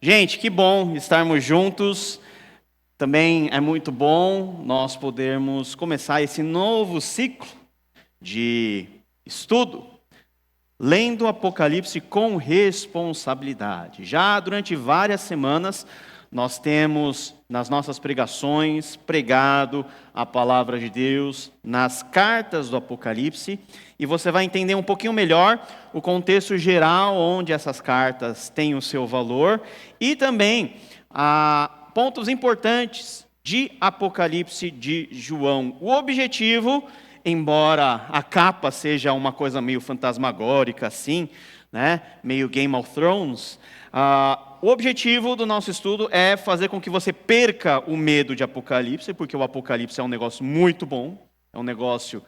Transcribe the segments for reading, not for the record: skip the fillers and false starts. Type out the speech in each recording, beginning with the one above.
Gente, que bom estarmos juntos. Também é muito bom nós podermos começar esse novo ciclo de estudo, lendo o Apocalipse com responsabilidade. Já durante várias semanas, nós temos nas nossas pregações pregado a palavra de Deus nas cartas do Apocalipse, e você vai entender um pouquinho melhor o contexto geral onde essas cartas têm o seu valor e também pontos importantes de Apocalipse de João. O objetivo, embora a capa seja uma coisa meio fantasmagórica assim, né, meio Game of Thrones, o objetivo do nosso estudo é fazer com que você perca o medo de Apocalipse, porque o Apocalipse é um negócio muito bom, é um negócio,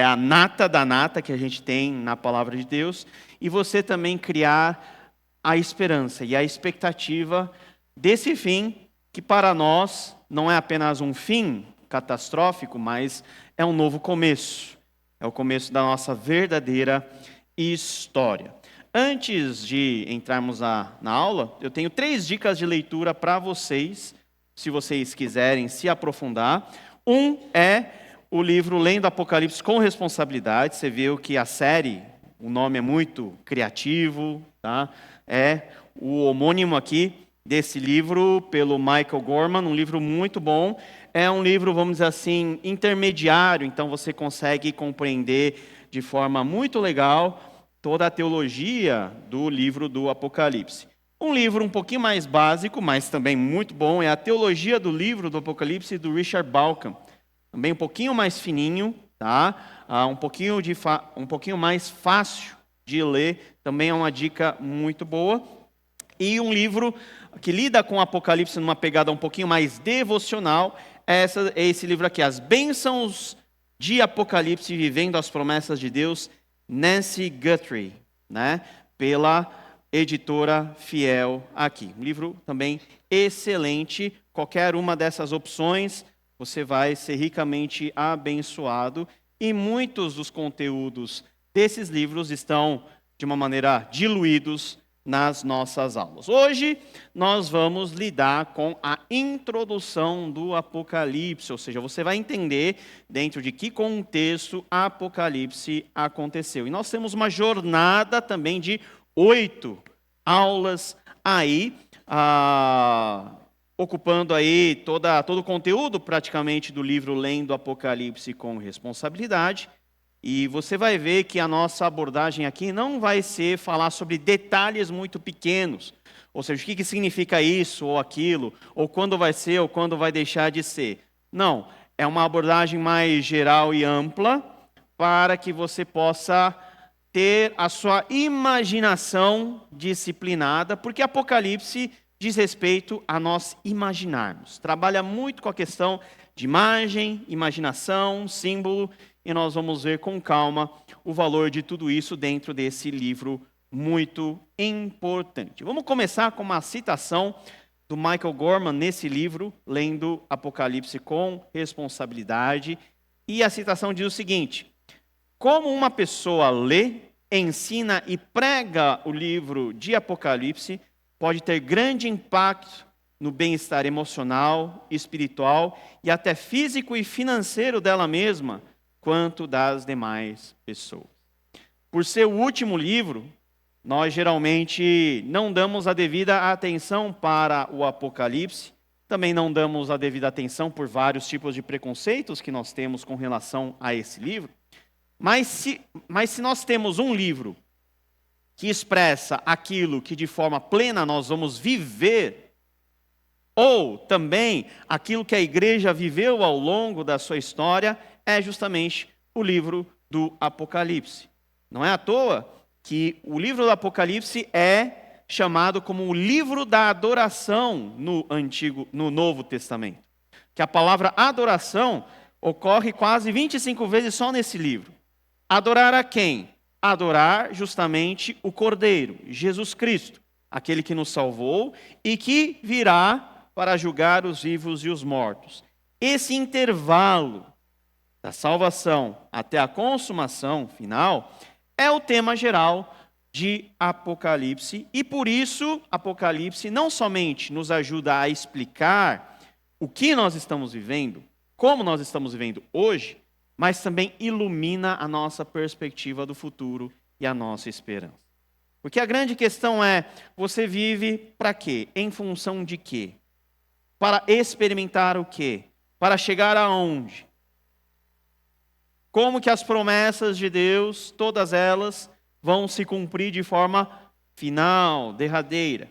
a nata da nata que a gente tem na palavra de Deus, e você também criar a esperança e a expectativa desse fim, que para nós não é apenas um fim catastrófico, mas é um novo começo, é o começo da nossa verdadeira história. Antes de entrarmos na aula, eu tenho 3 dicas de leitura para vocês, se vocês quiserem se aprofundar. Um é o livro Lendo Apocalipse com Responsabilidade. Você viu que a série, o nome é muito criativo, tá? É o homônimo aqui desse livro pelo Michael Gorman, um livro muito bom. É um livro, vamos dizer assim, intermediário, então você consegue compreender de forma muito legal toda a teologia do livro do Apocalipse. Um livro um pouquinho mais básico, mas também muito bom, é a Teologia do Livro do Apocalipse, do Richard Bauckham. Também um pouquinho mais fininho, tá? Um pouquinho mais fácil de ler, também é uma dica muito boa. E um livro que lida com o Apocalipse numa pegada um pouquinho mais devocional, é esse livro aqui, As Bênçãos de Apocalipse, Vivendo as Promessas de Deus, Nancy Guthrie, né? Pela editora Fiel aqui. Um livro também excelente. Qualquer uma dessas opções, você vai ser ricamente abençoado. E muitos dos conteúdos desses livros estão, de uma maneira, diluídos nas nossas aulas. Hoje, nós vamos lidar com a introdução do Apocalipse, ou seja, você vai entender dentro de que contexto Apocalipse aconteceu. E nós temos uma jornada também de 8 aulas aí, ocupando aí todo o conteúdo praticamente do livro Lendo Apocalipse com Responsabilidade. E você vai ver que a nossa abordagem aqui não vai ser falar sobre detalhes muito pequenos, ou seja, o que significa isso ou aquilo, ou quando vai ser ou quando vai deixar de ser. Não, é uma abordagem mais geral e ampla para que você possa ter a sua imaginação disciplinada, porque Apocalipse diz respeito a nós imaginarmos. Trabalha muito com a questão de imagem, imaginação, símbolo, e nós vamos ver com calma o valor de tudo isso dentro desse livro muito importante. Vamos começar com uma citação do Michael Gorman nesse livro, Lendo Apocalipse com Responsabilidade. E a citação diz o seguinte: como uma pessoa lê, ensina e prega o livro de Apocalipse, pode ter grande impacto no bem-estar emocional, espiritual e até físico e financeiro dela mesma, quanto das demais pessoas. Por ser o último livro, nós geralmente não damos a devida atenção para o Apocalipse, também não damos a devida atenção por vários tipos de preconceitos que nós temos com relação a esse livro, mas se nós temos um livro que expressa aquilo que de forma plena nós vamos viver, ou também aquilo que a igreja viveu ao longo da sua história, é justamente o livro do Apocalipse. Não é à toa que o livro do Apocalipse é chamado como o livro da adoração no Novo Testamento. Que a palavra adoração ocorre quase 25 vezes só nesse livro. Adorar a quem? Adorar justamente o Cordeiro, Jesus Cristo, aquele que nos salvou e que virá para julgar os vivos e os mortos. Esse intervalo da salvação até a consumação final é o tema geral de Apocalipse, e por isso Apocalipse não somente nos ajuda a explicar o que nós estamos vivendo, como nós estamos vivendo hoje, mas também ilumina a nossa perspectiva do futuro e a nossa esperança. Porque a grande questão é, você vive para quê? Em função de quê? Para experimentar o quê? Para chegar aonde? Como que as promessas de Deus, todas elas, vão se cumprir de forma final, derradeira?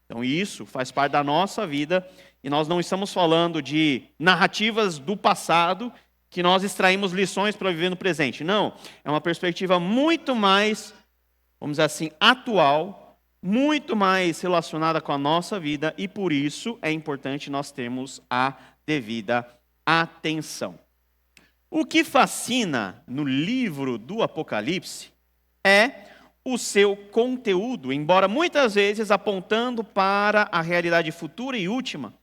Então isso faz parte da nossa vida, e nós não estamos falando de narrativas do passado, que nós extraímos lições para viver no presente. Não, é uma perspectiva muito mais, vamos dizer assim, atual, muito mais relacionada com a nossa vida, e por isso é importante nós termos a devida atenção. O que fascina no livro do Apocalipse é o seu conteúdo, embora muitas vezes apontando para a realidade futura e última,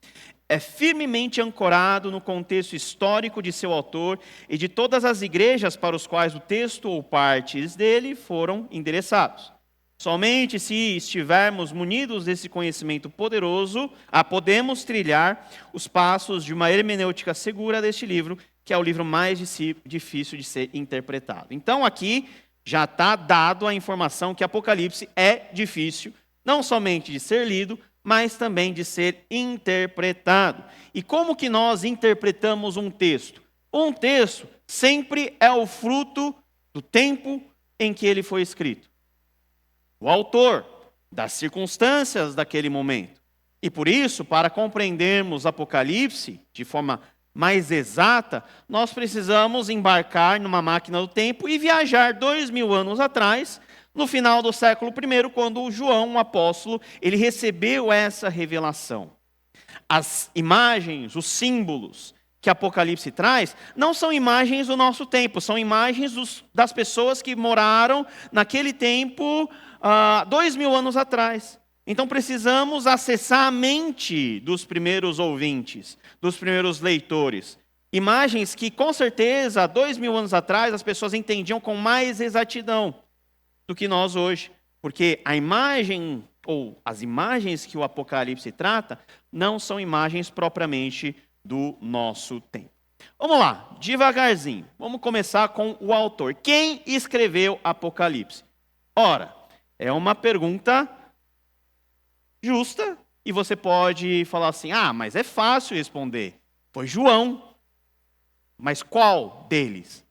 é firmemente ancorado no contexto histórico de seu autor e de todas as igrejas para os quais o texto ou partes dele foram endereçados. Somente se estivermos munidos desse conhecimento poderoso, podemos trilhar os passos de uma hermenêutica segura deste livro, que é o livro mais difícil de ser interpretado. Então aqui já está dado a informação que Apocalipse é difícil, não somente de ser lido, mas também de ser interpretado. E como que nós interpretamos um texto? Um texto sempre é o fruto do tempo em que ele foi escrito. O autor, das circunstâncias daquele momento. E por isso, para compreendermos Apocalipse de forma mais exata, nós precisamos embarcar numa máquina do tempo e viajar 2000 anos atrás, no final do século I, quando João, o apóstolo, ele recebeu essa revelação. As imagens, os símbolos que Apocalipse traz, não são imagens do nosso tempo, são imagens das pessoas que moraram naquele tempo, 2000 anos atrás. Então precisamos acessar a mente dos primeiros ouvintes, dos primeiros leitores. Imagens que, com certeza, 2000 anos atrás, as pessoas entendiam com mais exatidão do que nós hoje. Porque a imagem, ou as imagens que o Apocalipse trata, não são imagens propriamente do nosso tempo. Vamos lá, devagarzinho. Vamos começar com o autor. Quem escreveu Apocalipse? Ora, é uma pergunta justa, e você pode falar assim, mas é fácil responder. Foi João. Mas qual deles?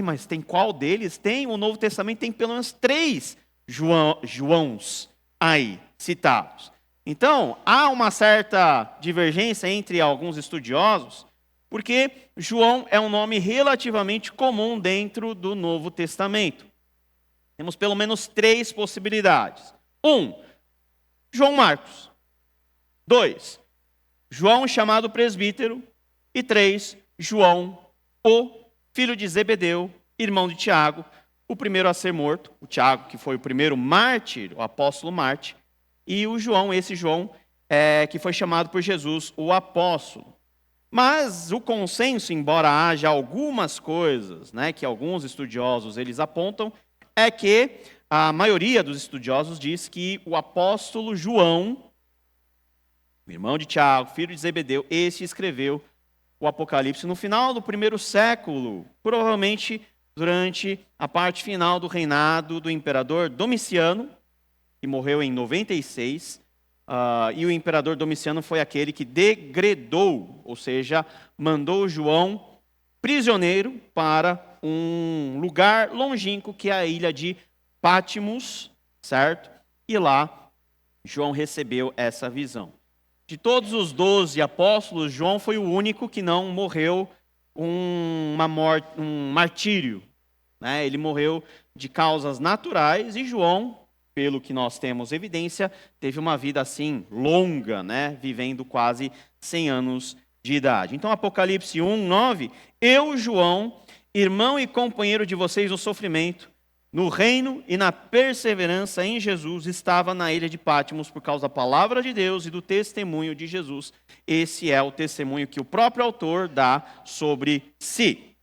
Mas tem qual deles? Tem, o Novo Testamento tem pelo menos 3 Joãos aí citados. Então, há uma certa divergência entre alguns estudiosos, porque João é um nome relativamente comum dentro do Novo Testamento. Temos pelo menos 3 possibilidades. 1, João Marcos. 2, João chamado presbítero. E 3, João, o filho de Zebedeu, irmão de Tiago, o primeiro a ser morto. O Tiago, que foi o primeiro mártir, o apóstolo mártir. E o João, esse João, que foi chamado por Jesus, o apóstolo. Mas o consenso, embora haja algumas coisas, que alguns estudiosos eles apontam, é que a maioria dos estudiosos diz que o apóstolo João, o irmão de Tiago, filho de Zebedeu, esse escreveu o Apocalipse no final do 1º século, provavelmente durante a parte final do reinado do imperador Domiciano, que morreu em 96, e o imperador Domiciano foi aquele que degredou, ou seja, mandou João prisioneiro para um lugar longínquo que é a ilha de Patmos, certo? E lá João recebeu essa visão. De todos os 12 apóstolos, João foi o único que não morreu um martírio. Ele morreu de causas naturais, e João, pelo que nós temos evidência, teve uma vida assim longa, vivendo quase 100 anos de idade. Então, Apocalipse 1:9, eu, João, irmão e companheiro de vocês no sofrimento, no reino e na perseverança em Jesus, estava na ilha de Patmos por causa da palavra de Deus e do testemunho de Jesus. Esse é o testemunho que o próprio autor dá sobre si.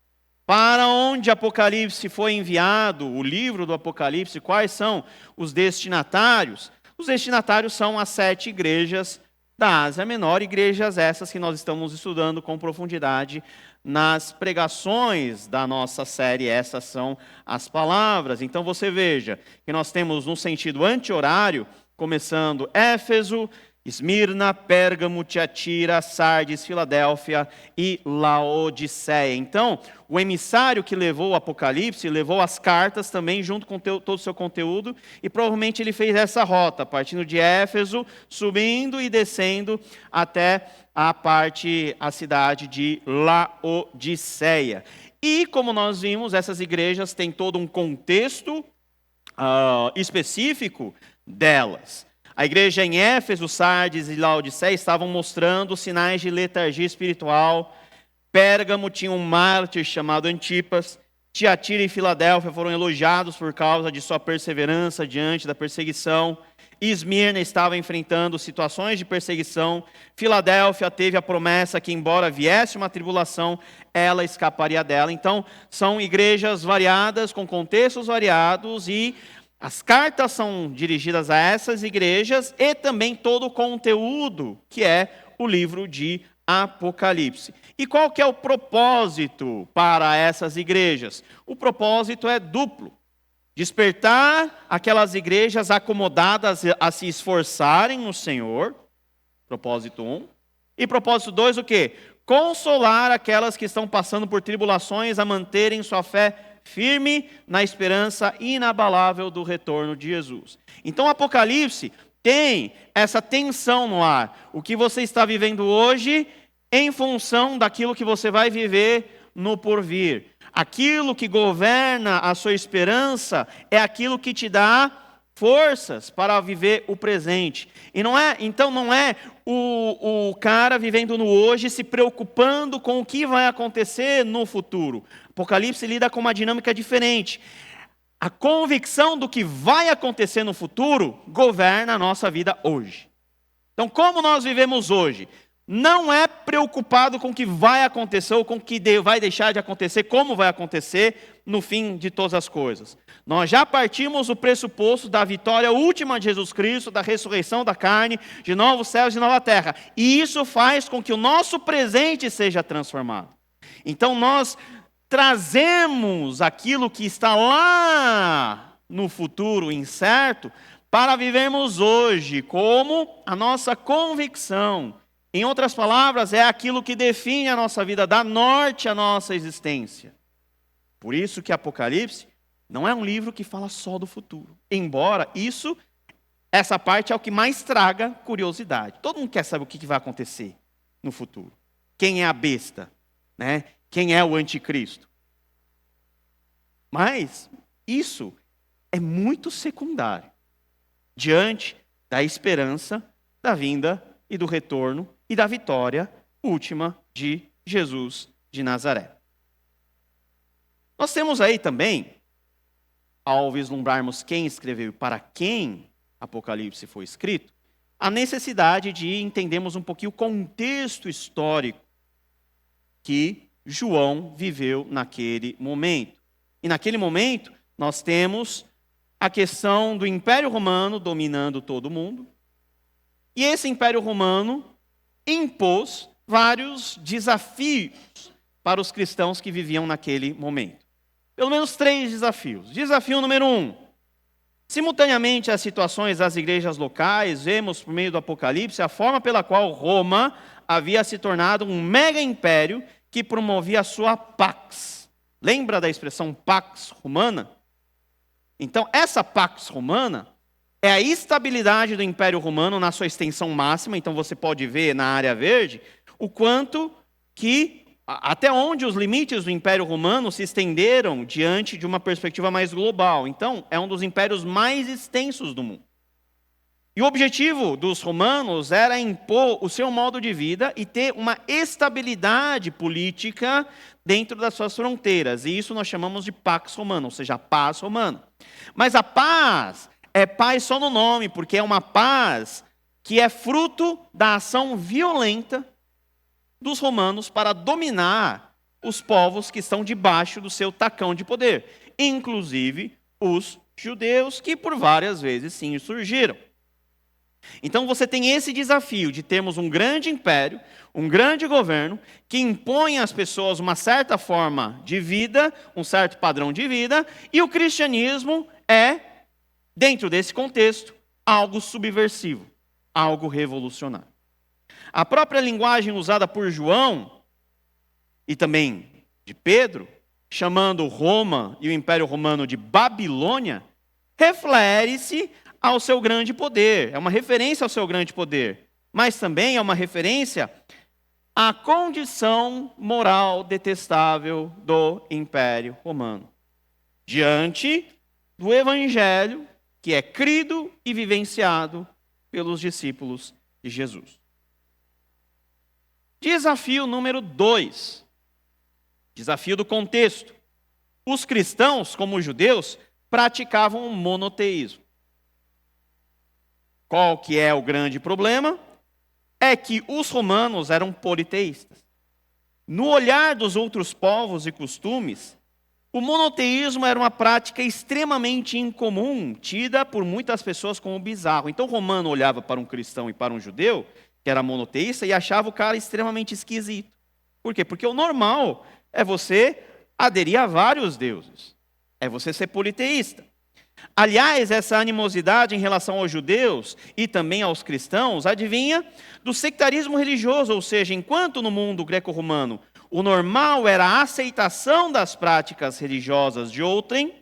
Para onde Apocalipse foi enviado, o livro do Apocalipse, quais são os destinatários? Os destinatários são as 7 igrejas da Ásia Menor, igrejas essas que nós estamos estudando com profundidade nas pregações da nossa série. Essas são as palavras. Então você veja que nós temos no sentido anti-horário, começando Éfeso, Esmirna, Pérgamo, Tiatira, Sardes, Filadélfia e Laodiceia. Então, o emissário que levou o Apocalipse, levou as cartas também junto com todo o seu conteúdo, e provavelmente ele fez essa rota, partindo de Éfeso, subindo e descendo até a cidade de Laodiceia. E, como nós vimos, essas igrejas têm todo um contexto específico delas. A igreja em Éfeso, Sardes e Laodiceia estavam mostrando sinais de letargia espiritual. Pérgamo tinha um mártir chamado Antipas. Tiatira e Filadélfia foram elogiados por causa de sua perseverança diante da perseguição. Esmirna estava enfrentando situações de perseguição. Filadélfia teve a promessa que, embora viesse uma tribulação, ela escaparia dela. Então, são igrejas variadas, com contextos variados, e as cartas são dirigidas a essas igrejas e também todo o conteúdo que é o livro de Apocalipse. E qual que é o propósito para essas igrejas? O propósito é duplo. Despertar aquelas igrejas acomodadas a se esforçarem no Senhor, propósito 1. E propósito 2, o quê? Consolar aquelas que estão passando por tribulações a manterem sua fé firme na esperança inabalável do retorno de Jesus. Então o Apocalipse tem essa tensão no ar. O que você está vivendo hoje em função daquilo que você vai viver no porvir. Aquilo que governa a sua esperança é aquilo que te dá forças para viver o presente. E não é o cara vivendo no hoje se preocupando com o que vai acontecer no futuro. Apocalipse lida com uma dinâmica diferente. A convicção do que vai acontecer no futuro governa a nossa vida hoje. Então, como nós vivemos hoje? Não é preocupado com o que vai acontecer ou com o que vai deixar de acontecer, como vai acontecer no fim de todas as coisas. Nós já partimos do pressuposto da vitória última de Jesus Cristo, da ressurreição da carne, de novos céus e nova terra. E isso faz com que o nosso presente seja transformado. Então nós trazemos aquilo que está lá no futuro incerto para vivermos hoje como a nossa convicção. Em outras palavras, é aquilo que define a nossa vida, dá norte à nossa existência. Por isso que Apocalipse não é um livro que fala só do futuro. Embora essa parte é o que mais traga curiosidade. Todo mundo quer saber o que vai acontecer no futuro. Quem é a besta, né? Quem é o anticristo. Mas isso é muito secundário diante da esperança da vinda e do retorno e da vitória última de Jesus de Nazaré. Nós temos aí também, ao vislumbrarmos quem escreveu e para quem Apocalipse foi escrito, a necessidade de entendermos um pouquinho o contexto histórico que João viveu naquele momento. E naquele momento, nós temos a questão do Império Romano dominando todo mundo. E esse Império Romano impôs vários desafios para os cristãos que viviam naquele momento. Pelo menos 3 desafios. Desafio número 1. Simultaneamente às situações das igrejas locais, vemos por meio do Apocalipse a forma pela qual Roma havia se tornado um mega império que promovia a sua pax. Lembra da expressão pax romana? Então, essa pax romana é a estabilidade do Império Romano na sua extensão máxima. Então você pode ver na área verde o quanto que, até onde os limites do Império Romano se estenderam diante de uma perspectiva mais global. Então é um dos impérios mais extensos do mundo. E o objetivo dos romanos era impor o seu modo de vida e ter uma estabilidade política dentro das suas fronteiras. E isso nós chamamos de pax romana, ou seja, a paz romana. Mas a paz é paz só no nome, porque é uma paz que é fruto da ação violenta dos romanos para dominar os povos que estão debaixo do seu tacão de poder, inclusive os judeus, que por várias vezes sim surgiram. Então você tem esse desafio de termos um grande império, um grande governo, que impõe às pessoas uma certa forma de vida, um certo padrão de vida, e o cristianismo é, dentro desse contexto, algo subversivo, algo revolucionário. A própria linguagem usada por João, e também de Pedro, chamando Roma e o Império Romano de Babilônia, refere-se ao seu grande poder, é uma referência ao seu grande poder, mas também é uma referência à condição moral detestável do Império Romano, diante do Evangelho que é crido e vivenciado pelos discípulos de Jesus. Desafio número 2. Desafio do contexto. Os cristãos, como os judeus, praticavam o monoteísmo. Qual que é o grande problema? É que os romanos eram politeístas. No olhar dos outros povos e costumes, o monoteísmo era uma prática extremamente incomum, tida por muitas pessoas como bizarro. Então o romano olhava para um cristão e para um judeu, que era monoteísta, e achava o cara extremamente esquisito. Por quê? Porque o normal é você aderir a vários deuses. É você ser politeísta. Aliás, essa animosidade em relação aos judeus e também aos cristãos advinha do sectarismo religioso, ou seja, enquanto no mundo greco-romano o normal era a aceitação das práticas religiosas de outrem,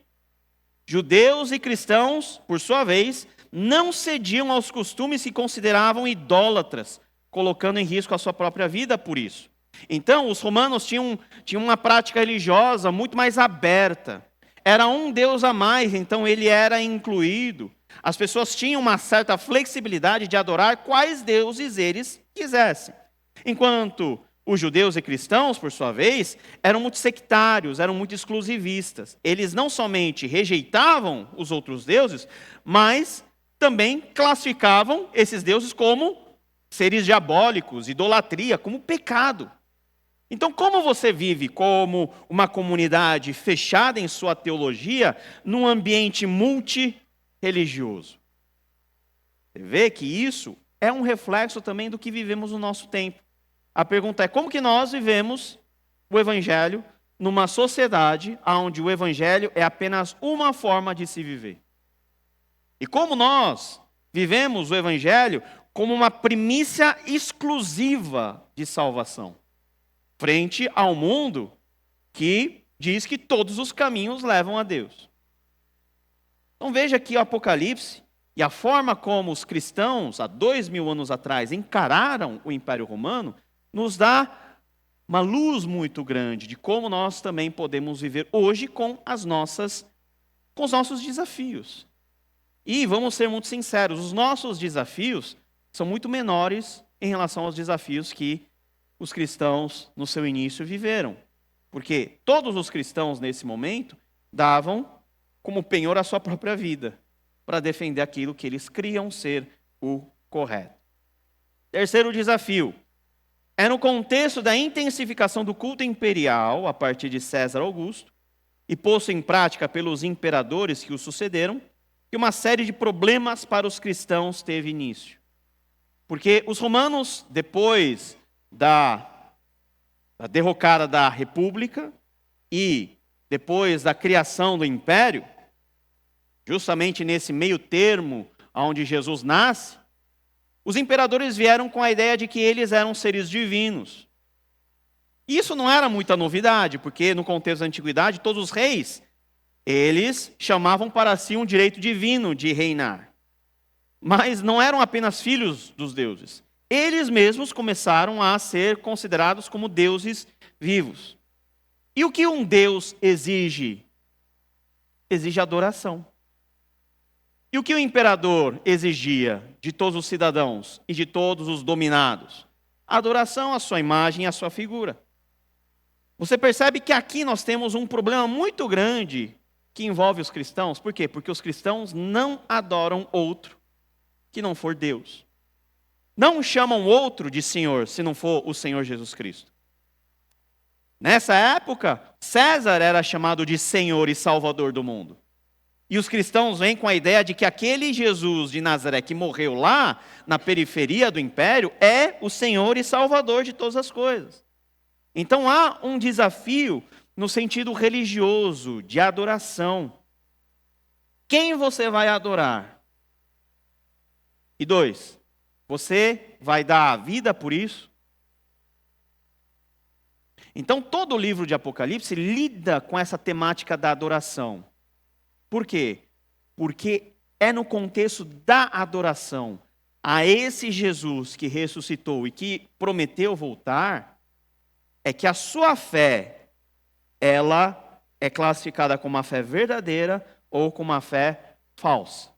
judeus e cristãos, por sua vez, não cediam aos costumes que consideravam idólatras, colocando em risco a sua própria vida por isso. Então, os romanos tinham uma prática religiosa muito mais aberta. Era um Deus a mais, então ele era incluído. As pessoas tinham uma certa flexibilidade de adorar quais deuses eles quisessem. Enquanto os judeus e cristãos, por sua vez, eram muito sectários, eram muito exclusivistas. Eles não somente rejeitavam os outros deuses, mas também classificavam esses deuses como seres diabólicos, idolatria, como pecado. Então, como você vive como uma comunidade fechada em sua teologia, num ambiente multireligioso? Você vê que isso é um reflexo também do que vivemos no nosso tempo. A pergunta é, como que nós vivemos o Evangelho numa sociedade onde o Evangelho é apenas uma forma de se viver? E como nós vivemos o Evangelho como uma primícia exclusiva de salvação, frente ao mundo que diz que todos os caminhos levam a Deus. Então veja aqui o Apocalipse e a forma como os cristãos, há 2000 anos atrás, encararam o Império Romano, nos dá uma luz muito grande de como nós também podemos viver hoje com os nossos desafios. E vamos ser muito sinceros, os nossos desafios são muito menores em relação aos desafios que os cristãos no seu início viveram. Porque todos os cristãos nesse momento davam como penhor a sua própria vida para defender aquilo que eles criam ser o correto. Terceiro desafio. É no contexto da intensificação do culto imperial, a partir de César Augusto, e posto em prática pelos imperadores que o sucederam, que uma série de problemas para os cristãos teve início. Porque os romanos, depois da derrocada da República e depois da criação do Império, justamente nesse meio termo onde Jesus nasce, os imperadores vieram com a ideia de que eles eram seres divinos. Isso não era muita novidade, porque no contexto da antiguidade, todos os reis, eles chamavam para si um direito divino de reinar. Mas não eram apenas filhos dos deuses. Eles mesmos começaram a ser considerados como deuses vivos. E o que um Deus exige? Exige adoração. E o que o imperador exigia de todos os cidadãos e de todos os dominados? Adoração à sua imagem e à sua figura. Você percebe que aqui nós temos um problema muito grande que envolve os cristãos. Por quê? Porque os cristãos não adoram outro que não for Deus. Não chamam outro de Senhor, se não for o Senhor Jesus Cristo. Nessa época, César era chamado de Senhor e Salvador do mundo. E os cristãos vêm com a ideia de que aquele Jesus de Nazaré que morreu lá, na periferia do império, é o Senhor e Salvador de todas as coisas. Então há um desafio no sentido religioso, de adoração. Quem você vai adorar? E 2, você vai dar a vida por isso? Então todo o livro de Apocalipse lida com essa temática da adoração. Por quê? Porque é no contexto da adoração a esse Jesus que ressuscitou e que prometeu voltar, é que a sua fé, ela é classificada como uma fé verdadeira ou como uma fé falsa.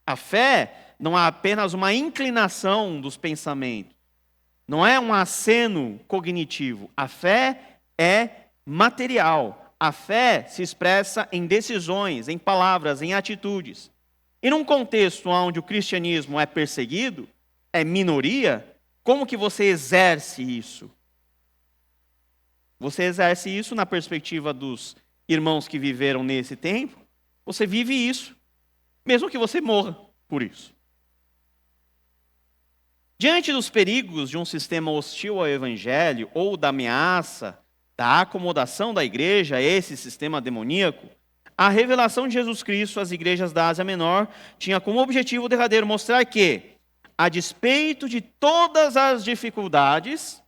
A fé não é apenas uma inclinação dos pensamentos, não é um aceno cognitivo. A fé é material. A fé se expressa em decisões, em palavras, em atitudes. E num contexto onde o cristianismo é perseguido, é minoria, como que você exerce isso? Você exerce isso na perspectiva dos irmãos que viveram nesse tempo? Você vive isso, mesmo que você morra por isso. Diante dos perigos de um sistema hostil ao evangelho ou da ameaça da acomodação da igreja a esse sistema demoníaco, a revelação de Jesus Cristo às igrejas da Ásia Menor tinha como objetivo derradeiro mostrar que, a despeito de todas as dificuldades,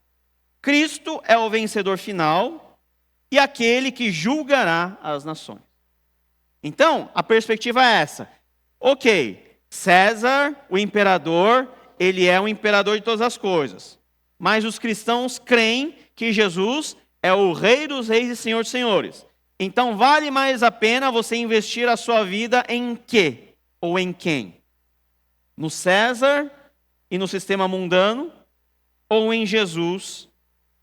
Cristo é o vencedor final e aquele que julgará as nações. Então, a perspectiva é essa. Ok, César, o imperador, ele é o imperador de todas as coisas. Mas os cristãos creem que Jesus é o Rei dos Reis e Senhor dos Senhores. Então, vale mais a pena você investir a sua vida em quê? Ou em quem? No César e no sistema mundano? Ou em Jesus,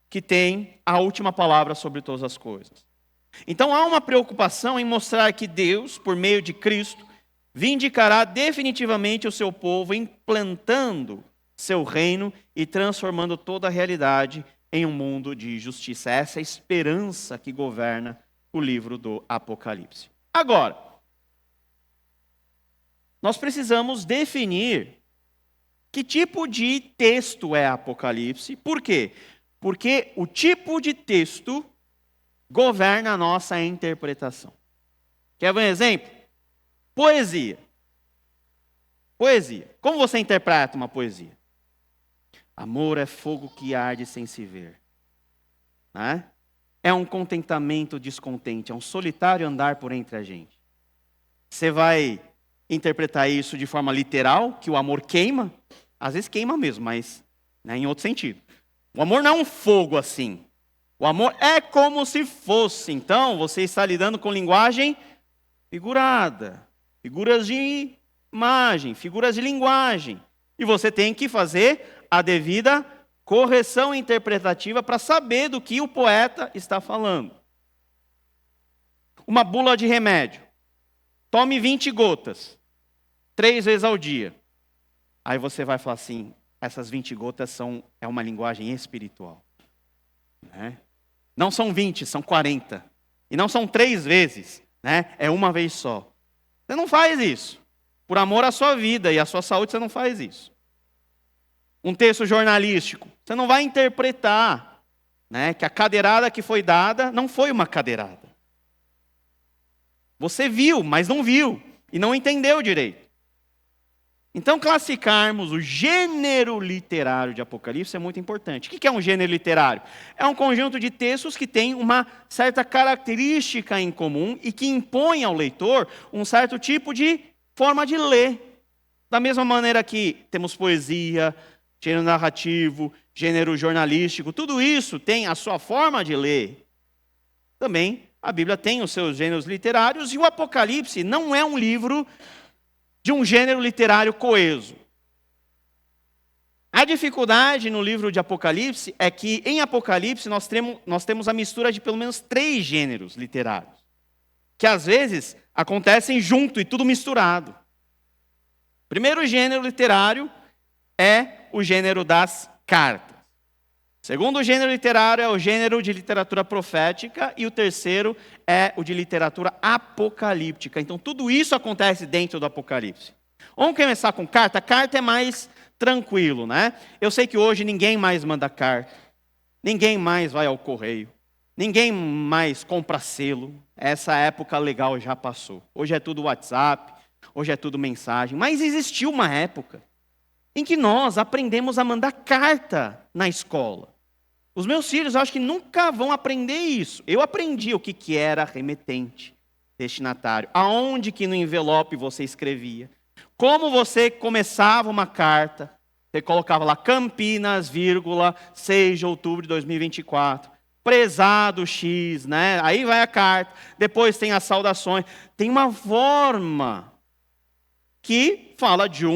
que tem a última palavra sobre todas as coisas? Então, há uma preocupação em mostrar que Deus, por meio de Cristo, vindicará definitivamente o seu povo, implantando seu reino e transformando toda a realidade em um mundo de justiça. Essa é a esperança que governa o livro do Apocalipse. Agora, nós precisamos definir que tipo de texto é Apocalipse. Por quê? Porque o tipo de texto governa a nossa interpretação. Quer ver um exemplo? Poesia. Poesia. Como você interpreta uma poesia? Amor é fogo que arde sem se ver. Né? É um contentamento descontente, é um solitário andar por entre a gente. Você vai interpretar isso de forma literal, que o amor queima? Às vezes queima mesmo, mas né, em outro sentido. O amor não é um fogo assim. O amor é como se fosse. Então, você está lidando com linguagem figurada. Figuras de imagem, figuras de linguagem. E você tem que fazer a devida correção interpretativa para saber do que o poeta está falando. Uma bula de remédio. Tome 20 gotas, 3 vezes ao dia. Aí você vai falar assim, essas 20 gotas é uma linguagem espiritual. Né? Não são 20, são 40. E não são 3 vezes, né? É uma vez só. Você não faz isso. Por amor à sua vida e à sua saúde, você não faz isso. Um texto jornalístico, você não vai interpretar, né, que a cadeirada que foi dada não foi uma cadeirada. Você viu, mas não viu e não entendeu direito. Então, classificarmos o gênero literário de Apocalipse é muito importante. O que é um gênero literário? É um conjunto de textos que tem uma certa característica em comum e que impõe ao leitor um certo tipo de forma de ler. Da mesma maneira que temos poesia, gênero narrativo, gênero jornalístico, tudo isso tem a sua forma de ler. Também a Bíblia tem os seus gêneros literários e o Apocalipse não é um livro de um gênero literário coeso. A dificuldade no livro de Apocalipse é que em Apocalipse nós temos a mistura de pelo menos 3 gêneros literários, que às vezes acontecem junto e tudo misturado. O primeiro gênero literário é o gênero das cartas. Segundo gênero literário é o gênero de literatura profética e o terceiro é o de literatura apocalíptica. Então tudo isso acontece dentro do Apocalipse. Vamos começar com carta? Carta é mais tranquilo, né? Eu sei que hoje ninguém mais manda carta, ninguém mais vai ao correio, ninguém mais compra selo. Essa época legal já passou. Hoje é tudo WhatsApp, hoje é tudo mensagem. Mas existiu uma época em que nós aprendemos a mandar carta na escola. Os meus filhos, eu acho que nunca vão aprender isso. Eu aprendi o que era remetente, destinatário, aonde que no envelope você escrevia, como você começava uma carta, você colocava lá Campinas, 6 de outubro de 2024, prezado X, né? Aí vai a carta, depois tem as saudações, tem uma forma que fala de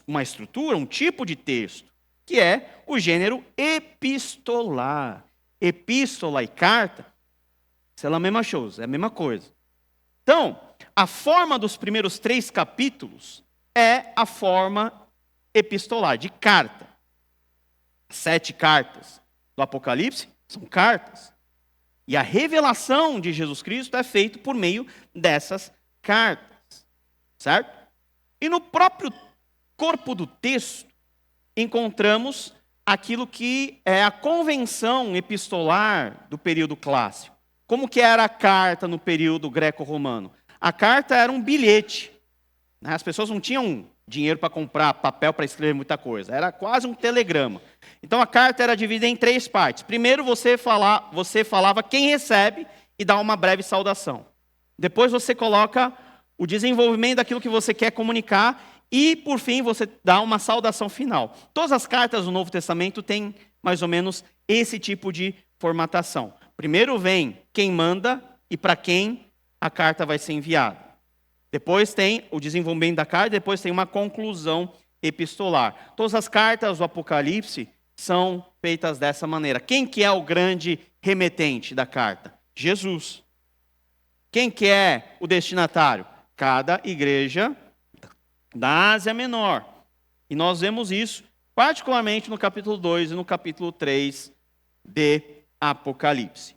uma estrutura, um tipo de texto, que é o gênero epistolar. Epístola e carta, é a mesma coisa, é a mesma coisa. Então, a forma dos primeiros 3 capítulos é a forma epistolar, de carta. 7 cartas do Apocalipse são cartas. E a revelação de Jesus Cristo é feita por meio dessas cartas. Certo? E no próprio corpo do texto, encontramos aquilo que é a convenção epistolar do período clássico. Como que era a carta no período greco-romano? A carta era um bilhete. As pessoas não tinham dinheiro para comprar papel para escrever muita coisa. Era quase um telegrama. Então a carta era dividida em 3 partes. Primeiro você falava quem recebe e dá uma breve saudação. Depois você coloca o desenvolvimento daquilo que você quer comunicar e, por fim, você dá uma saudação final. Todas as cartas do Novo Testamento têm mais ou menos esse tipo de formatação. Primeiro vem quem manda e para quem a carta vai ser enviada. Depois tem o desenvolvimento da carta, depois tem uma conclusão epistolar. Todas as cartas do Apocalipse são feitas dessa maneira. Quem que é o grande remetente da carta? Jesus. Quem que é o destinatário? Cada igreja da Ásia Menor. E nós vemos isso particularmente no capítulo 2 e no capítulo 3 de Apocalipse.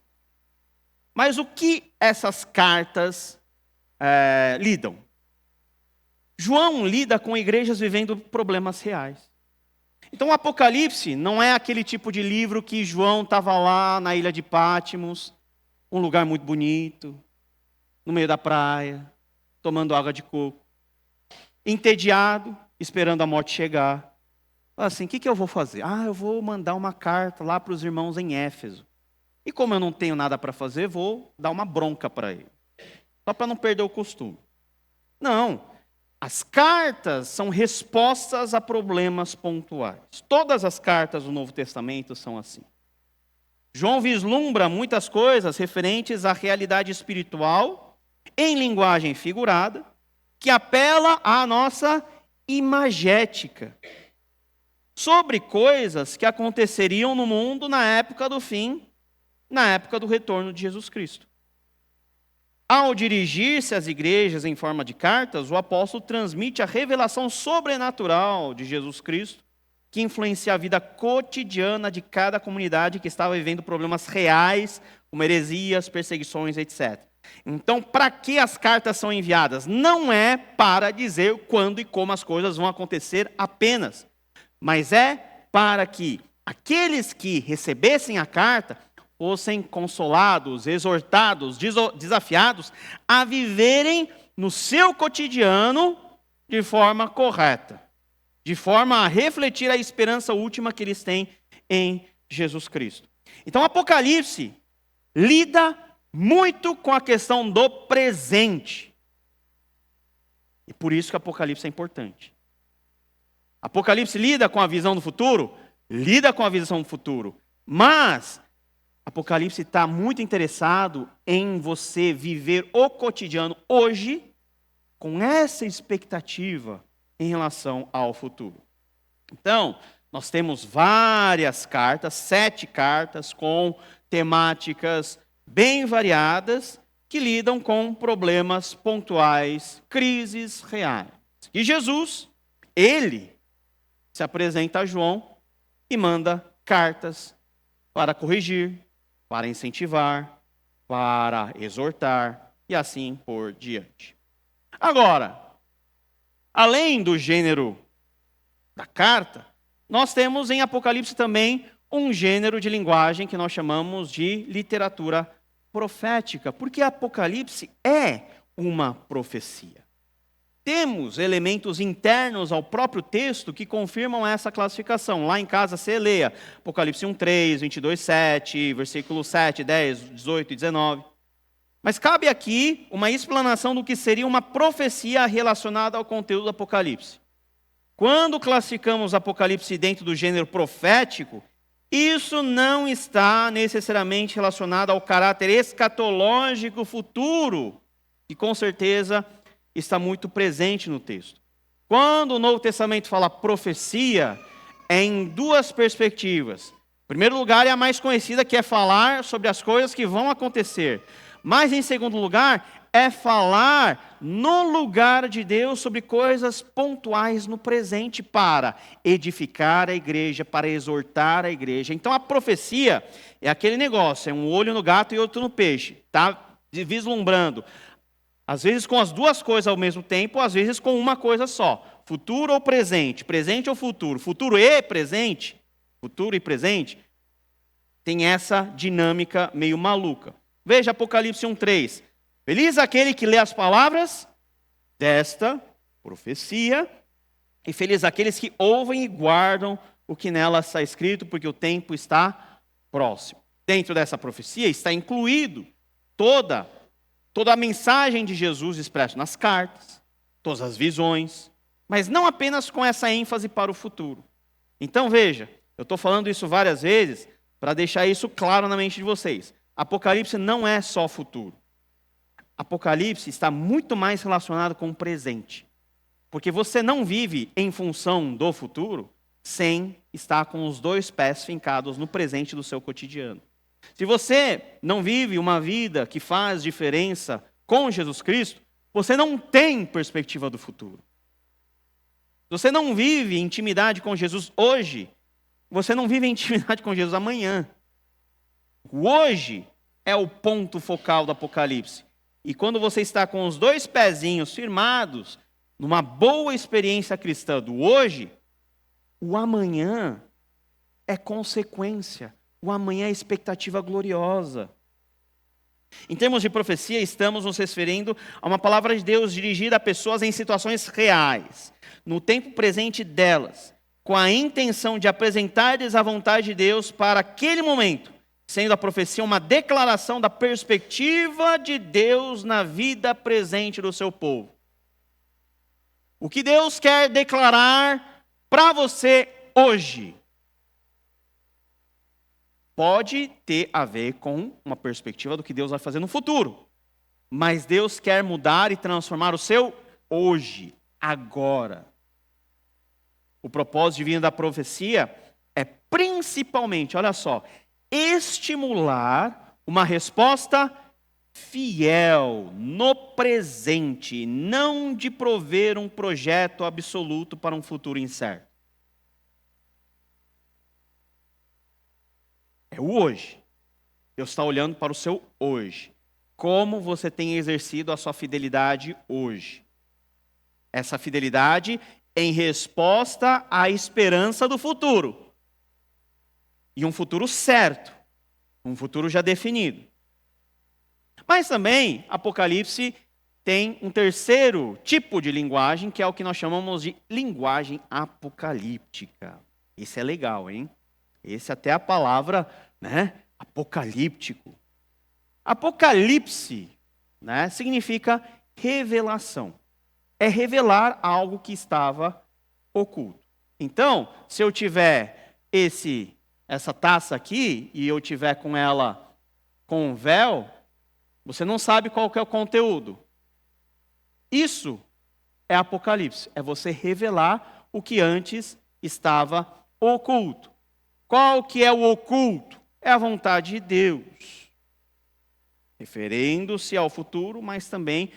Mas o que essas cartas lidam? João lida com igrejas vivendo problemas reais. Então o Apocalipse não é aquele tipo de livro que João estava lá na ilha de Patmos, um lugar muito bonito, no meio da praia, tomando água de coco, entediado, esperando a morte chegar. Fala assim, o que eu vou fazer? Eu vou mandar uma carta lá para os irmãos em Éfeso. E como eu não tenho nada para fazer, vou dar uma bronca para ele. Só para não perder o costume. Não. As cartas são respostas a problemas pontuais. Todas as cartas do Novo Testamento são assim. João vislumbra muitas coisas referentes à realidade espiritual, em linguagem figurada, que apela à nossa imagética, sobre coisas que aconteceriam no mundo na época do fim, na época do retorno de Jesus Cristo. Ao dirigir-se às igrejas em forma de cartas, o apóstolo transmite a revelação sobrenatural de Jesus Cristo, que influencia a vida cotidiana de cada comunidade que estava vivendo problemas reais, como heresias, perseguições, etc. Então, para que as cartas são enviadas? Não é para dizer quando e como as coisas vão acontecer apenas, mas é para que aqueles que recebessem a carta fossem consolados, exortados, desafiados a viverem no seu cotidiano de forma correta, de forma a refletir a esperança última que eles têm em Jesus Cristo. Então, Apocalipse lida muito com a questão do presente. E por isso que Apocalipse é importante. Apocalipse lida com a visão do futuro? Lida com a visão do futuro. Mas Apocalipse está muito interessado em você viver o cotidiano hoje com essa expectativa em relação ao futuro. Então, nós temos várias cartas, 7 cartas com temáticas bem variadas que lidam com problemas pontuais, crises reais. E Jesus, ele se apresenta a João e manda cartas para corrigir, para incentivar, para exortar e assim por diante. Agora, além do gênero da carta, nós temos em Apocalipse também um gênero de linguagem que nós chamamos de literatura profética, porque Apocalipse é uma profecia. Temos elementos internos ao próprio texto que confirmam essa classificação. Lá em casa você leia Apocalipse 1:3, 22:7, versículo 7, 10, 18 e 19. Mas cabe aqui uma explanação do que seria uma profecia relacionada ao conteúdo do Apocalipse. Quando classificamos Apocalipse dentro do gênero profético, isso não está necessariamente relacionado ao caráter escatológico futuro, que com certeza está muito presente no texto. Quando o Novo Testamento fala profecia, é em duas perspectivas. Em primeiro lugar, é a mais conhecida, que é falar sobre as coisas que vão acontecer. Mas, em segundo lugar, é falar no lugar de Deus sobre coisas pontuais no presente para edificar a igreja, para exortar a igreja. Então, a profecia é aquele negócio, é um olho no gato e outro no peixe. Está vislumbrando. Às vezes com as duas coisas ao mesmo tempo, às vezes com uma coisa só. Futuro ou presente, presente ou futuro. Futuro e presente, tem essa dinâmica meio maluca. Veja Apocalipse 1:3. Feliz aquele que lê as palavras desta profecia, e feliz aqueles que ouvem e guardam o que nela está escrito, porque o tempo está próximo. Dentro dessa profecia está incluído toda a mensagem de Jesus expressa nas cartas, todas as visões, mas não apenas com essa ênfase para o futuro. Então veja, eu estou falando isso várias vezes para deixar isso claro na mente de vocês. Apocalipse não é só futuro. Apocalipse está muito mais relacionado com o presente. Porque você não vive em função do futuro sem estar com os dois pés fincados no presente do seu cotidiano. Se você não vive uma vida que faz diferença com Jesus Cristo, você não tem perspectiva do futuro. Se você não vive intimidade com Jesus hoje, você não vive intimidade com Jesus amanhã. O hoje é o ponto focal do Apocalipse. E quando você está com os dois pezinhos firmados numa boa experiência cristã do hoje, o amanhã é consequência. O amanhã é expectativa gloriosa. Em termos de profecia, estamos nos referindo a uma palavra de Deus dirigida a pessoas em situações reais, no tempo presente delas, com a intenção de apresentar-lhes a vontade de Deus para aquele momento, sendo a profecia uma declaração da perspectiva de Deus na vida presente do seu povo. O que Deus quer declarar para você hoje pode ter a ver com uma perspectiva do que Deus vai fazer no futuro. Mas Deus quer mudar e transformar o seu hoje, agora. O propósito divino da profecia é principalmente, olha só, estimular uma resposta fiel no presente, não de prover um projeto absoluto para um futuro incerto. É o hoje. Deus está olhando para o seu hoje. Como você tem exercido a sua fidelidade hoje? Essa fidelidade em resposta à esperança do futuro. E um futuro certo. Um futuro já definido. Mas também, Apocalipse tem um terceiro tipo de linguagem, que é o que nós chamamos de linguagem apocalíptica. Isso é legal, hein? Esse até a palavra, apocalíptico. Apocalipse, significa revelação. É revelar algo que estava oculto. Então, se eu tiver essa taça aqui e eu tiver com ela com um véu, você não sabe qual que é o conteúdo. Isso é Apocalipse, é você revelar o que antes estava oculto. Qual que é o oculto? É a vontade de Deus. Referendo-se ao futuro, mas também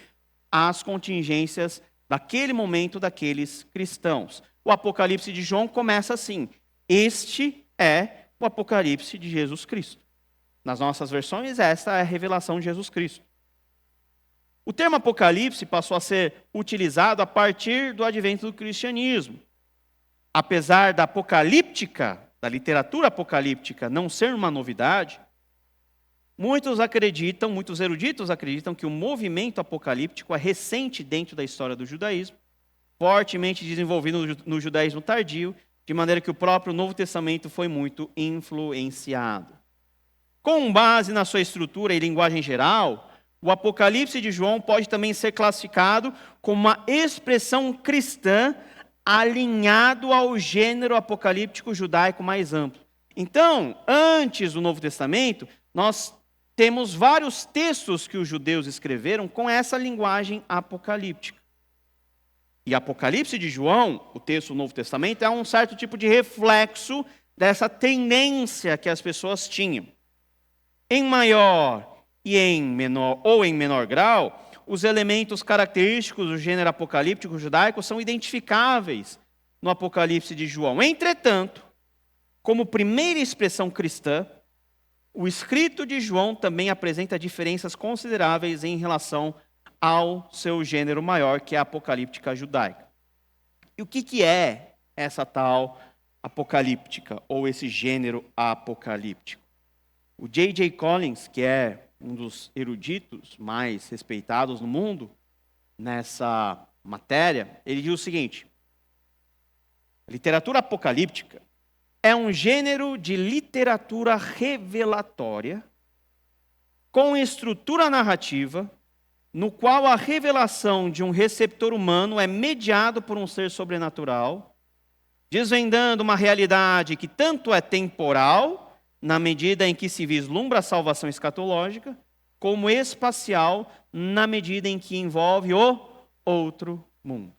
às contingências daquele momento daqueles cristãos. O Apocalipse de João começa assim: este é o Apocalipse de Jesus Cristo. Nas nossas versões, esta é a revelação de Jesus Cristo. O termo Apocalipse passou a ser utilizado a partir do advento do cristianismo. Apesar da apocalíptica, da literatura apocalíptica não ser uma novidade, muitos eruditos acreditam que o movimento apocalíptico é recente dentro da história do judaísmo, fortemente desenvolvido no judaísmo tardio, de maneira que o próprio Novo Testamento foi muito influenciado. Com base na sua estrutura e linguagem geral, o Apocalipse de João pode também ser classificado como uma expressão cristã alinhado ao gênero apocalíptico judaico mais amplo. Então, antes do Novo Testamento, nós temos vários textos que os judeus escreveram com essa linguagem apocalíptica. E Apocalipse de João, o texto do Novo Testamento, é um certo tipo de reflexo dessa tendência que as pessoas tinham. Em maior e em menor grau, os elementos característicos do gênero apocalíptico judaico são identificáveis no Apocalipse de João. Entretanto, como primeira expressão cristã, o escrito de João também apresenta diferenças consideráveis em relação ao seu gênero maior, que é a apocalíptica judaica. E o que é essa tal apocalíptica, ou esse gênero apocalíptico? O J.J. Collins, que é um dos eruditos mais respeitados no mundo nessa matéria, ele diz o seguinte: literatura apocalíptica é um gênero de literatura revelatória com estrutura narrativa no qual a revelação de um receptor humano é mediado por um ser sobrenatural, desvendando uma realidade que tanto é temporal, na medida em que se vislumbra a salvação escatológica, como espacial, na medida em que envolve o outro mundo.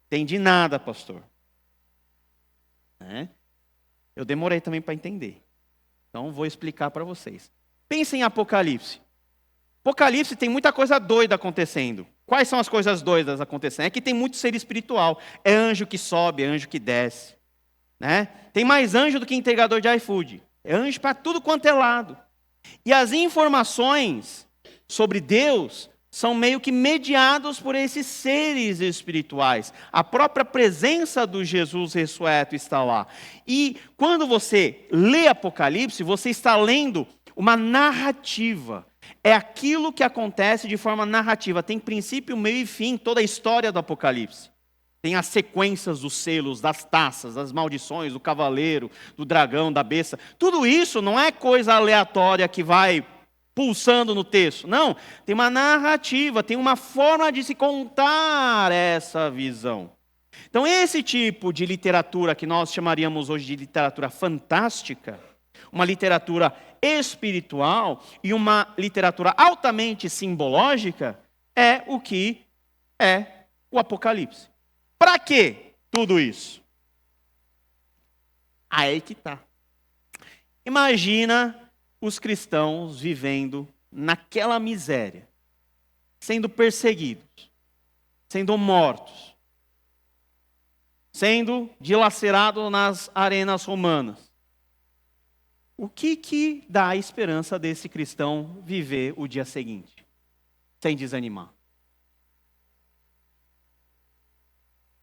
Entendi nada, pastor. Eu demorei também para entender. Então, vou explicar para vocês. Pensem em Apocalipse. Apocalipse tem muita coisa doida acontecendo. Quais são as coisas doidas acontecendo? É que tem muito ser espiritual. É anjo que sobe, é anjo que desce. Tem mais anjo do que entregador de iFood. É anjo para tudo quanto é lado. E as informações sobre Deus são meio que mediados por esses seres espirituais. A própria presença do Jesus ressurreto está lá. E quando você lê Apocalipse, você está lendo uma narrativa. É aquilo que acontece de forma narrativa. Tem princípio, meio e fim, toda a história do Apocalipse. Tem as sequências dos selos, das taças, das maldições, do cavaleiro, do dragão, da besta. Tudo isso não é coisa aleatória que vai pulsando no texto. Não, tem uma narrativa, tem uma forma de se contar essa visão. Então, esse tipo de literatura que nós chamaríamos hoje de literatura fantástica, uma literatura espiritual e uma literatura altamente simbológica, é o que é o Apocalipse. Para que tudo isso? Aí que está. Imagina os cristãos vivendo naquela miséria, sendo perseguidos, sendo mortos, sendo dilacerados nas arenas romanas. O que dá a esperança desse cristão viver o dia seguinte, sem desanimar?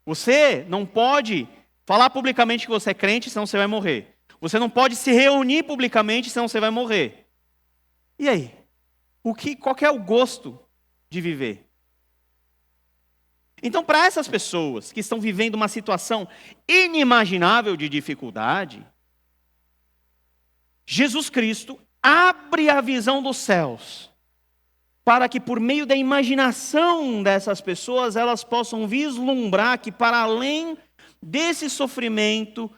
Você não pode falar publicamente que você é crente, senão você vai morrer. Você não pode se reunir publicamente, senão você vai morrer. E aí? Qual que é o gosto de viver? Então, para essas pessoas que estão vivendo uma situação inimaginável de dificuldade, Jesus Cristo abre a visão dos céus, para que por meio da imaginação dessas pessoas, elas possam vislumbrar que para além desse sofrimento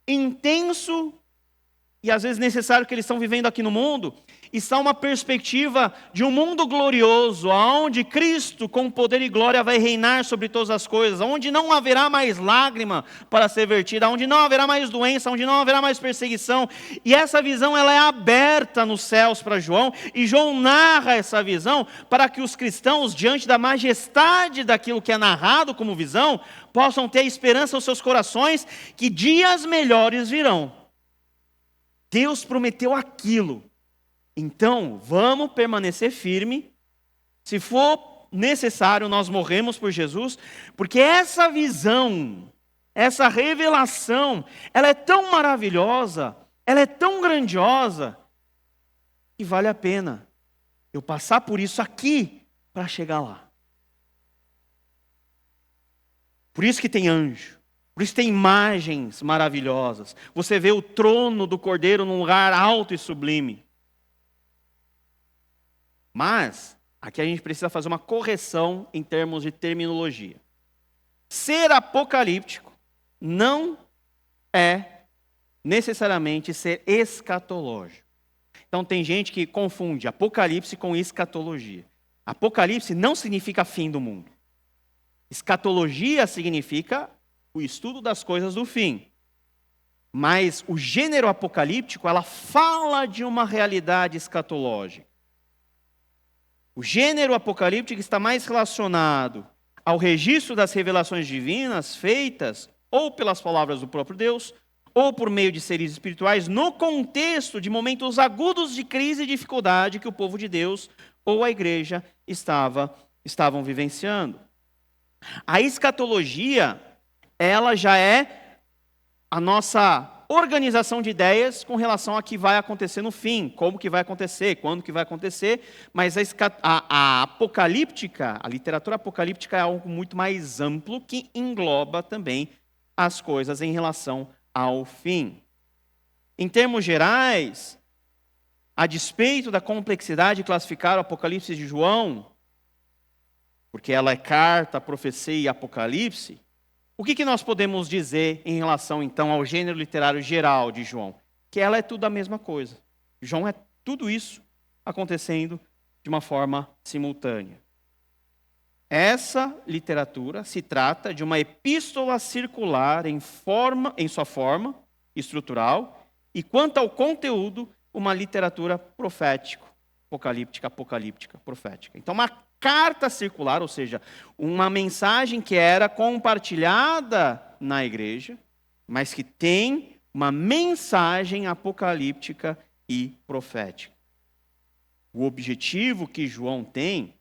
intenso e às vezes necessário que eles estão vivendo aqui no mundo, está uma perspectiva de um mundo glorioso, onde Cristo com poder e glória vai reinar sobre todas as coisas, onde não haverá mais lágrima para ser vertida, onde não haverá mais doença, onde não haverá mais perseguição. E essa visão ela é aberta nos céus para João, e João narra essa visão para que os cristãos, diante da majestade daquilo que é narrado como visão, possam ter esperança aos seus corações que dias melhores virão. Deus prometeu aquilo. Então, vamos permanecer firme. Se for necessário, nós morremos por Jesus, porque essa visão, essa revelação, ela é tão maravilhosa, ela é tão grandiosa, que vale a pena eu passar por isso aqui para chegar lá. Por isso que tem anjo, por isso tem imagens maravilhosas. Você vê o trono do Cordeiro num lugar alto e sublime. Mas aqui a gente precisa fazer uma correção em termos de terminologia. Ser apocalíptico não é necessariamente ser escatológico. Então tem gente que confunde apocalipse com escatologia. Apocalipse não significa fim do mundo. Escatologia significa o estudo das coisas do fim. Mas o gênero apocalíptico, ela fala de uma realidade escatológica. O gênero apocalíptico está mais relacionado ao registro das revelações divinas feitas ou pelas palavras do próprio Deus, ou por meio de seres espirituais, no contexto de momentos agudos de crise e dificuldade que o povo de Deus ou a igreja estavam vivenciando. A escatologia, ela já é a nossa organização de ideias com relação a que vai acontecer no fim, como que vai acontecer, quando que vai acontecer, mas a apocalíptica, a literatura apocalíptica é algo muito mais amplo que engloba também as coisas em relação ao fim. Em termos gerais, a despeito da complexidade de classificar o Apocalipse de João, porque ela é carta, profecia e apocalipse, o que nós podemos dizer em relação, então, ao gênero literário geral de João? Que ela é tudo a mesma coisa. João é tudo isso acontecendo de uma forma simultânea. Essa literatura se trata de uma epístola circular em sua forma estrutural, e quanto ao conteúdo, uma literatura apocalíptica, profética. Então, uma carta circular, ou seja, uma mensagem que era compartilhada na igreja, mas que tem uma mensagem apocalíptica e profética. O objetivo que João tem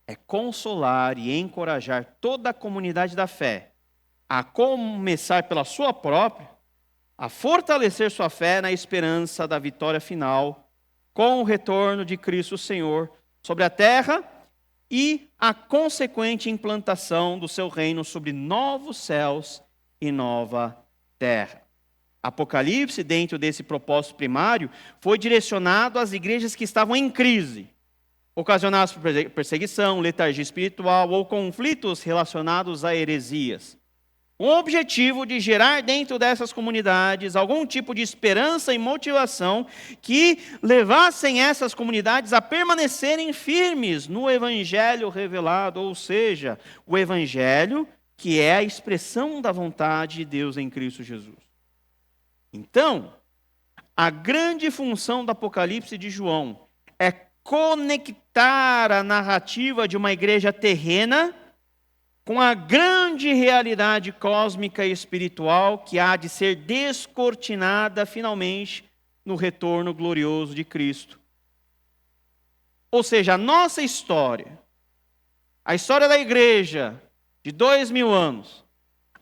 é consolar e encorajar toda a comunidade da fé, a começar pela sua própria, a fortalecer sua fé na esperança da vitória final, com o retorno de Cristo Senhor sobre a terra e a consequente implantação do seu reino sobre novos céus e nova terra. Apocalipse, dentro desse propósito primário, foi direcionado às igrejas que estavam em crise, ocasionadas por perseguição, letargia espiritual ou conflitos relacionados a heresias. Com o objetivo de gerar dentro dessas comunidades algum tipo de esperança e motivação que levassem essas comunidades a permanecerem firmes no evangelho revelado, ou seja, o evangelho que é a expressão da vontade de Deus em Cristo Jesus. Então, a grande função do Apocalipse de João é conectar a narrativa de uma igreja terrena com a grande realidade cósmica e espiritual que há de ser descortinada finalmente no retorno glorioso de Cristo. Ou seja, a nossa história, a história da igreja de 2000 anos,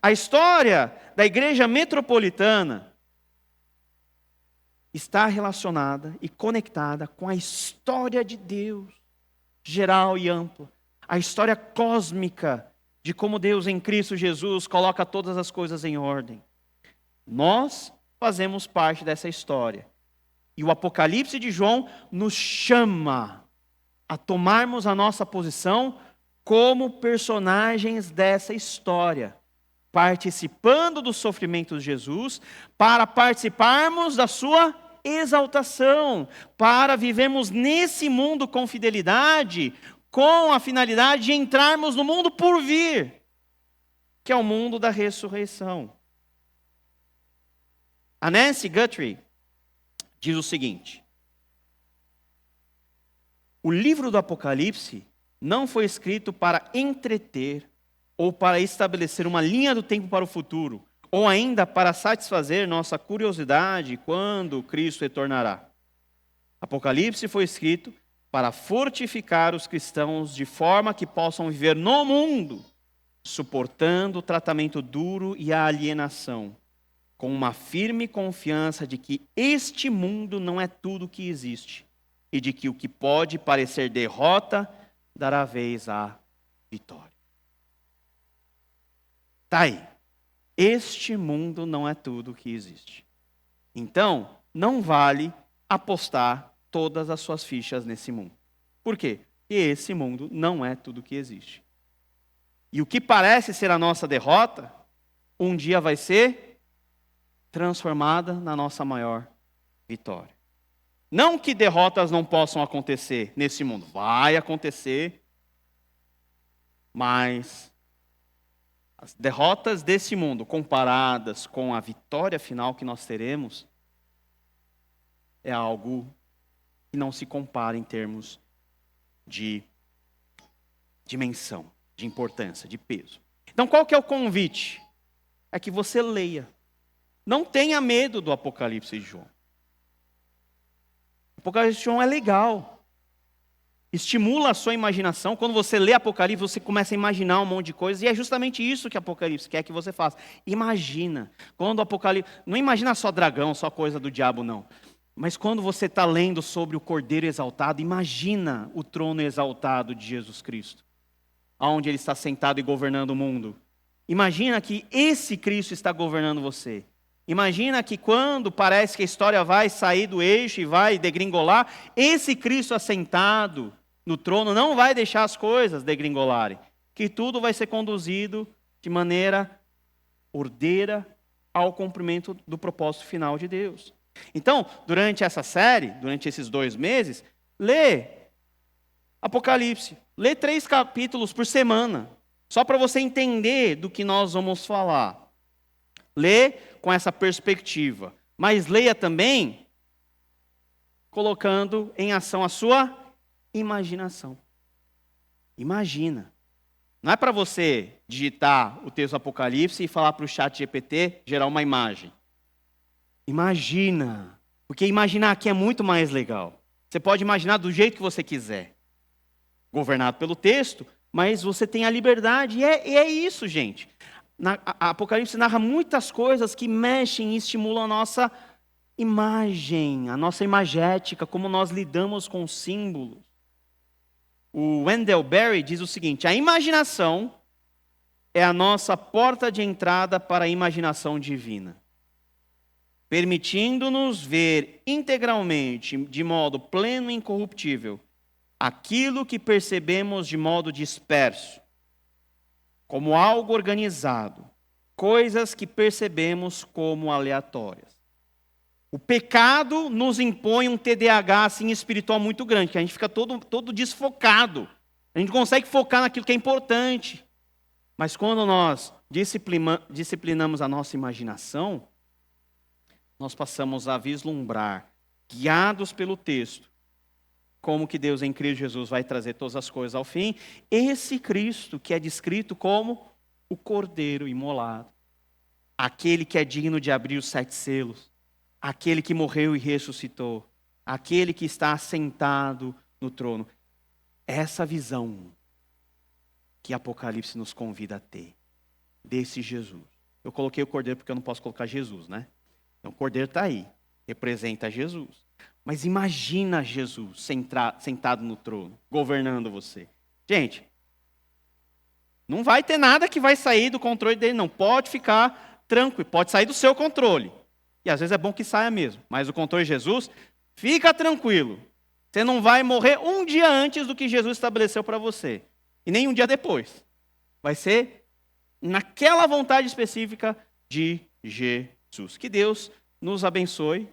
a história da igreja metropolitana, está relacionada e conectada com a história de Deus, geral e ampla, a história cósmica de como Deus em Cristo Jesus coloca todas as coisas em ordem. Nós fazemos parte dessa história. E o Apocalipse de João nos chama a tomarmos a nossa posição como personagens dessa história, participando dos sofrimentos de Jesus, para participarmos da sua exaltação, para vivermos nesse mundo com fidelidade, com a finalidade de entrarmos no mundo por vir, que é o mundo da ressurreição. A Nancy Guthrie diz o seguinte: o livro do Apocalipse não foi escrito para entreter ou para estabelecer uma linha do tempo para o futuro, Ou ainda para satisfazer nossa curiosidade quando Cristo retornará. Apocalipse foi escrito para fortificar os cristãos de forma que possam viver no mundo, suportando o tratamento duro e a alienação, com uma firme confiança de que este mundo não é tudo o que existe e de que o que pode parecer derrota dará vez à vitória. Tá aí. Este mundo não é tudo o que existe. Então, não vale apostar todas as suas fichas nesse mundo. Por quê? Porque esse mundo não é tudo o que existe. E o que parece ser a nossa derrota, um dia vai ser transformada na nossa maior vitória. Não que derrotas não possam acontecer nesse mundo. Vai acontecer. Mas as derrotas desse mundo, comparadas com a vitória final que nós teremos, é algo que não se compara em termos de dimensão, de importância, de peso. Então, qual que é o convite? É que você leia. Não tenha medo do Apocalipse de João. O Apocalipse de João é legal. Estimula a sua imaginação. Quando você lê Apocalipse, você começa a imaginar um monte de coisas. E é justamente isso que Apocalipse quer que você faça. Imagina. Quando o Apocalipse... Não imagina só dragão, só coisa do diabo, não. Mas quando você está lendo sobre o Cordeiro exaltado, imagina o trono exaltado de Jesus Cristo. Onde ele está sentado e governando o mundo. Imagina que esse Cristo está governando você. Imagina que quando parece que a história vai sair do eixo e vai degringolar, esse Cristo assentado no trono não vai deixar as coisas degringolarem. Que tudo vai ser conduzido de maneira ordeira ao cumprimento do propósito final de Deus. Então, durante essa série, durante esses 2 meses, lê Apocalipse. Lê 3 capítulos por semana. Só para você entender do que nós vamos falar. Lê com essa perspectiva. Mas leia também colocando em ação a sua imaginação. Imagina. Não é para você digitar o texto Apocalipse e falar para o chat GPT gerar uma imagem. Imagina. Porque imaginar aqui é muito mais legal. Você pode imaginar do jeito que você quiser. Governado pelo texto, mas você tem a liberdade. E é isso, gente. A Apocalipse narra muitas coisas que mexem e estimulam a nossa imagem, a nossa imagética, como nós lidamos com símbolos. O Wendell Berry diz o seguinte: a imaginação é a nossa porta de entrada para a imaginação divina, permitindo-nos ver integralmente, de modo pleno e incorruptível, aquilo que percebemos de modo disperso, como algo organizado, coisas que percebemos como aleatórias. O pecado nos impõe um TDAH assim, espiritual muito grande, que a gente fica todo desfocado. A gente consegue focar naquilo que é importante. Mas quando nós disciplinamos a nossa imaginação, nós passamos a vislumbrar, guiados pelo texto, como que Deus em Cristo Jesus vai trazer todas as coisas ao fim. Esse Cristo que é descrito como o Cordeiro imolado. Aquele que é digno de abrir os 7 selos. Aquele que morreu e ressuscitou. Aquele que está assentado no trono. Essa visão que Apocalipse nos convida a ter. Desse Jesus. Eu coloquei o Cordeiro porque eu não posso colocar Jesus, né? Então o Cordeiro está aí. Representa Jesus. Mas imagina Jesus sentado no trono, governando você. Gente, não vai ter nada que vai sair do controle dele, não. Pode ficar tranquilo, pode sair do seu controle. E às vezes é bom que saia mesmo. Mas o controle de Jesus, fica tranquilo. Você não vai morrer um dia antes do que Jesus estabeleceu para você. E nem um dia depois. Vai ser naquela vontade específica de Jesus. Que Deus nos abençoe